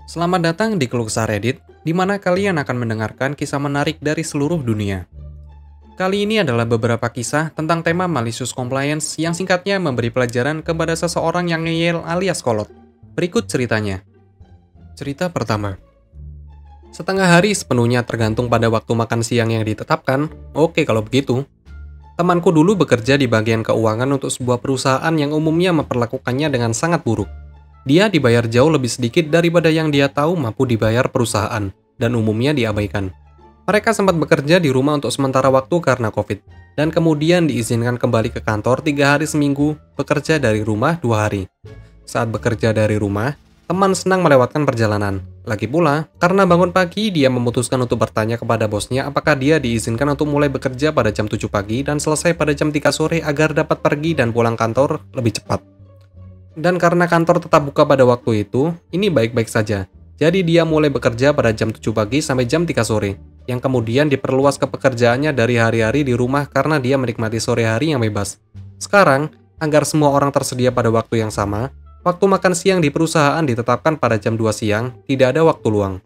Selamat datang di Keluh Kesah Reddit, di mana kalian akan mendengarkan kisah menarik dari seluruh dunia. Kali ini adalah beberapa kisah tentang tema malicious compliance yang singkatnya memberi pelajaran kepada seseorang yang ngeyel alias kolot. Berikut ceritanya. Cerita pertama. Setengah hari sepenuhnya tergantung pada waktu makan siang yang ditetapkan. Oke kalau begitu. Temanku dulu bekerja di bagian keuangan untuk sebuah perusahaan yang umumnya memperlakukannya dengan sangat buruk. Dia dibayar jauh lebih sedikit daripada yang dia tahu mampu dibayar perusahaan, dan umumnya diabaikan. Mereka sempat bekerja di rumah untuk sementara waktu karena COVID, dan kemudian diizinkan kembali ke kantor 3 hari seminggu, bekerja dari rumah 2 hari. Saat bekerja dari rumah, teman senang melewatkan perjalanan. Lagi pula, karena bangun pagi, dia memutuskan untuk bertanya kepada bosnya apakah dia diizinkan untuk mulai bekerja pada jam 7 pagi dan selesai pada jam 3 sore agar dapat pergi dan pulang kantor lebih cepat. Dan karena kantor tetap buka pada waktu itu, ini baik-baik saja. Jadi dia mulai bekerja pada jam 7 pagi sampai jam 3 sore, yang kemudian diperluas ke pekerjaannya dari hari-hari di rumah karena dia menikmati sore hari yang bebas. Sekarang, agar semua orang tersedia pada waktu yang sama, waktu makan siang di perusahaan ditetapkan pada jam 2 siang, tidak ada waktu luang.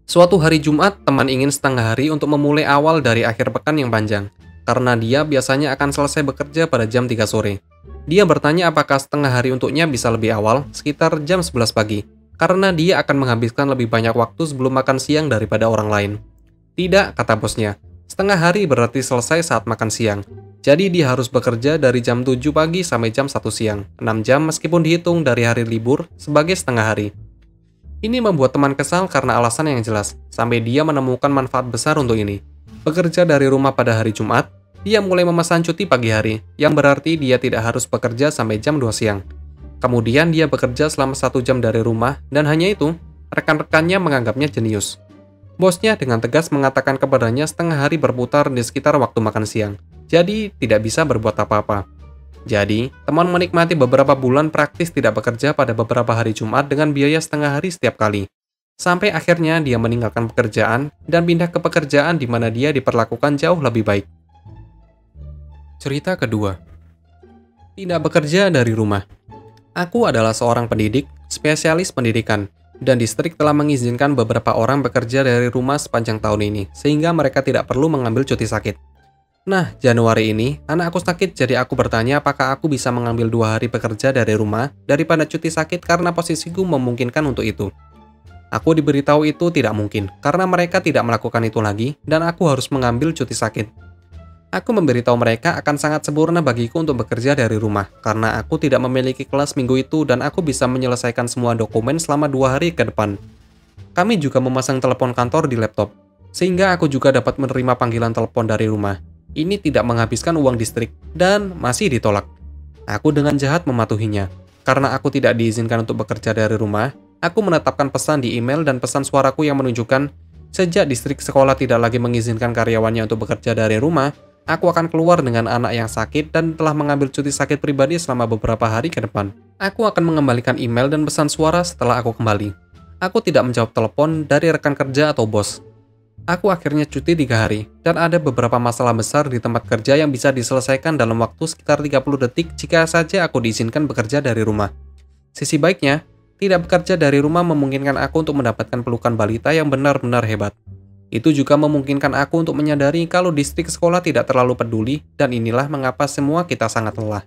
Suatu hari Jumat, teman ingin setengah hari untuk memulai awal dari akhir pekan yang panjang, karena dia biasanya akan selesai bekerja pada jam 3 sore. Dia bertanya apakah setengah hari untuknya bisa lebih awal, sekitar jam 11 pagi, karena dia akan menghabiskan lebih banyak waktu sebelum makan siang daripada orang lain. Tidak, kata bosnya. Setengah hari berarti selesai saat makan siang. Jadi dia harus bekerja dari jam 7 pagi sampai jam 1 siang, 6 jam meskipun dihitung dari hari libur sebagai setengah hari. Ini membuat teman kesal karena alasan yang jelas, sampai dia menemukan manfaat besar untuk ini. Bekerja dari rumah pada hari Jumat, dia mulai memesan cuti pagi hari, yang berarti dia tidak harus bekerja sampai jam 2 siang. Kemudian dia bekerja selama 1 jam dari rumah, dan hanya itu, rekan-rekannya menganggapnya jenius. Bosnya dengan tegas mengatakan kepadanya setengah hari berputar di sekitar waktu makan siang, jadi tidak bisa berbuat apa-apa. Jadi, teman menikmati beberapa bulan praktis tidak bekerja pada beberapa hari Jumat dengan biaya setengah hari setiap kali. Sampai akhirnya dia meninggalkan pekerjaan dan pindah ke pekerjaan di mana dia diperlakukan jauh lebih baik. Cerita kedua. Tidak bekerja dari rumah. Aku adalah seorang pendidik, spesialis pendidikan, dan distrik telah mengizinkan beberapa orang bekerja dari rumah sepanjang tahun ini, sehingga mereka tidak perlu mengambil cuti sakit. Nah, Januari ini, anak aku sakit jadi aku bertanya apakah aku bisa mengambil 2 hari bekerja dari rumah daripada cuti sakit karena posisiku memungkinkan untuk itu. Aku diberitahu itu tidak mungkin, karena mereka tidak melakukan itu lagi, dan aku harus mengambil cuti sakit. Aku memberitahu mereka akan sangat sempurna bagiku untuk bekerja dari rumah, karena aku tidak memiliki kelas minggu itu dan aku bisa menyelesaikan semua dokumen selama 2 hari ke depan. Kami juga memasang telepon kantor di laptop, sehingga aku juga dapat menerima panggilan telepon dari rumah. Ini tidak menghabiskan uang distrik, dan masih ditolak. Aku dengan jahat mematuhinya. Karena aku tidak diizinkan untuk bekerja dari rumah, aku menetapkan pesan di email dan pesan suaraku yang menunjukkan, sejak distrik sekolah tidak lagi mengizinkan karyawannya untuk bekerja dari rumah, aku akan keluar dengan anak yang sakit dan telah mengambil cuti sakit pribadi selama beberapa hari ke depan. Aku akan mengembalikan email dan pesan suara setelah aku kembali. Aku tidak menjawab telepon dari rekan kerja atau bos. Aku akhirnya cuti 3 hari, dan ada beberapa masalah besar di tempat kerja yang bisa diselesaikan dalam waktu sekitar 30 detik jika saja aku diizinkan bekerja dari rumah. Sisi baiknya, tidak bekerja dari rumah memungkinkan aku untuk mendapatkan pelukan balita yang benar-benar hebat. Itu juga memungkinkan aku untuk menyadari kalau distrik sekolah tidak terlalu peduli, dan inilah mengapa semua kita sangat lelah.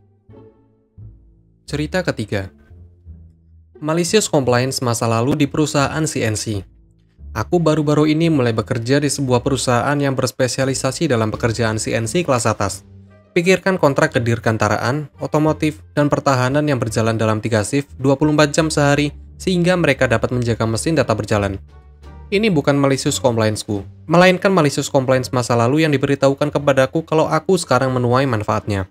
Cerita ketiga. Malicious compliance masa lalu di perusahaan CNC. Aku baru-baru ini mulai bekerja di sebuah perusahaan yang berspesialisasi dalam pekerjaan CNC kelas atas. Pikirkan kontrak kedirgantaraan, otomotif, dan pertahanan yang berjalan dalam 3 shift 24 jam sehari, sehingga mereka dapat menjaga mesin tetap berjalan. Ini bukan malicious compliance-ku, melainkan malicious compliance masa lalu yang diberitahukan kepadaku kalau aku sekarang menuai manfaatnya.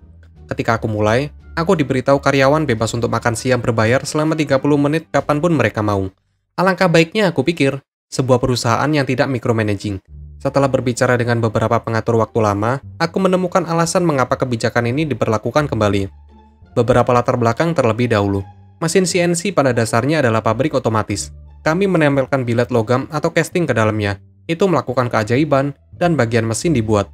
Ketika aku mulai, aku diberitahu karyawan bebas untuk makan siang berbayar selama 30 menit kapanpun mereka mau. Alangkah baiknya aku pikir, sebuah perusahaan yang tidak micromanaging. Setelah berbicara dengan beberapa pengatur waktu lama, aku menemukan alasan mengapa kebijakan ini diberlakukan kembali. Beberapa latar belakang terlebih dahulu. Mesin CNC pada dasarnya adalah pabrik otomatis. Kami menempelkan bilet logam atau casting ke dalamnya. Itu melakukan keajaiban, dan bagian mesin dibuat.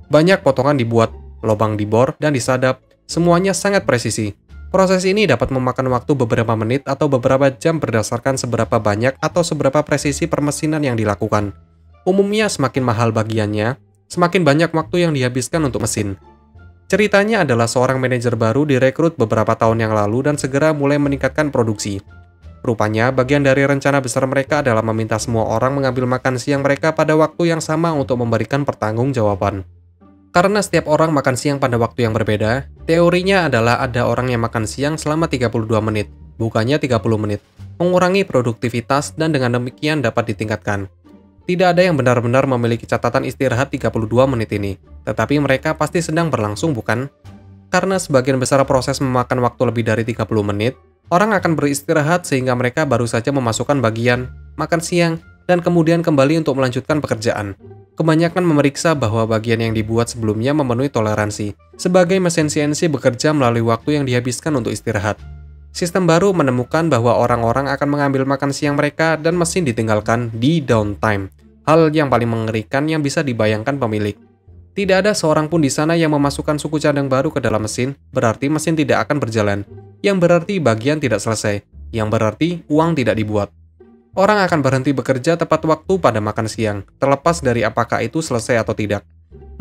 Banyak potongan dibuat, lubang dibor dan disadap, semuanya sangat presisi. Proses ini dapat memakan waktu beberapa menit atau beberapa jam berdasarkan seberapa banyak atau seberapa presisi permesinan yang dilakukan. Umumnya semakin mahal bagiannya, semakin banyak waktu yang dihabiskan untuk mesin. Ceritanya adalah seorang manajer baru direkrut beberapa tahun yang lalu dan segera mulai meningkatkan produksi. Rupanya, bagian dari rencana besar mereka adalah meminta semua orang mengambil makan siang mereka pada waktu yang sama untuk memberikan pertanggungjawaban. Karena setiap orang makan siang pada waktu yang berbeda, teorinya adalah ada orang yang makan siang selama 32 menit, bukannya 30 menit, mengurangi produktivitas dan dengan demikian dapat ditingkatkan. Tidak ada yang benar-benar memiliki catatan istirahat 32 menit ini, tetapi mereka pasti sedang berlangsung bukan? Karena sebagian besar proses memakan waktu lebih dari 30 menit, orang akan beristirahat sehingga mereka baru saja memasukkan bagian, makan siang, dan kemudian kembali untuk melanjutkan pekerjaan. Kebanyakan memeriksa bahwa bagian yang dibuat sebelumnya memenuhi toleransi, sebagai mesin CNC bekerja melalui waktu yang dihabiskan untuk istirahat. Sistem baru menemukan bahwa orang-orang akan mengambil makan siang mereka dan mesin ditinggalkan di downtime, hal yang paling mengerikan yang bisa dibayangkan pemilik. Tidak ada seorang pun di sana yang memasukkan suku cadang baru ke dalam mesin, berarti mesin tidak akan berjalan, yang berarti bagian tidak selesai, yang berarti uang tidak dibuat. Orang akan berhenti bekerja tepat waktu pada makan siang, terlepas dari apakah itu selesai atau tidak.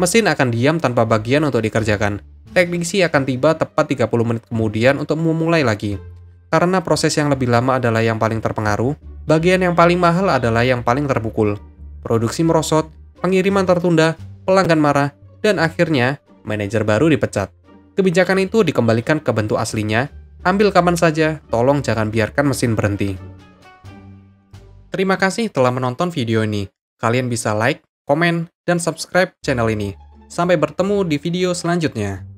Mesin akan diam tanpa bagian untuk dikerjakan. Teknisi akan tiba tepat 30 menit kemudian untuk memulai lagi. Karena proses yang lebih lama adalah yang paling terpengaruh, bagian yang paling mahal adalah yang paling terpukul. Produksi merosot, pengiriman tertunda, pelanggan marah, dan akhirnya manajer baru dipecat. Kebijakan itu dikembalikan ke bentuk aslinya, ambil kapan saja, tolong jangan biarkan mesin berhenti. Terima kasih telah menonton video ini. Kalian bisa like, komen, dan subscribe channel ini. Sampai bertemu di video selanjutnya.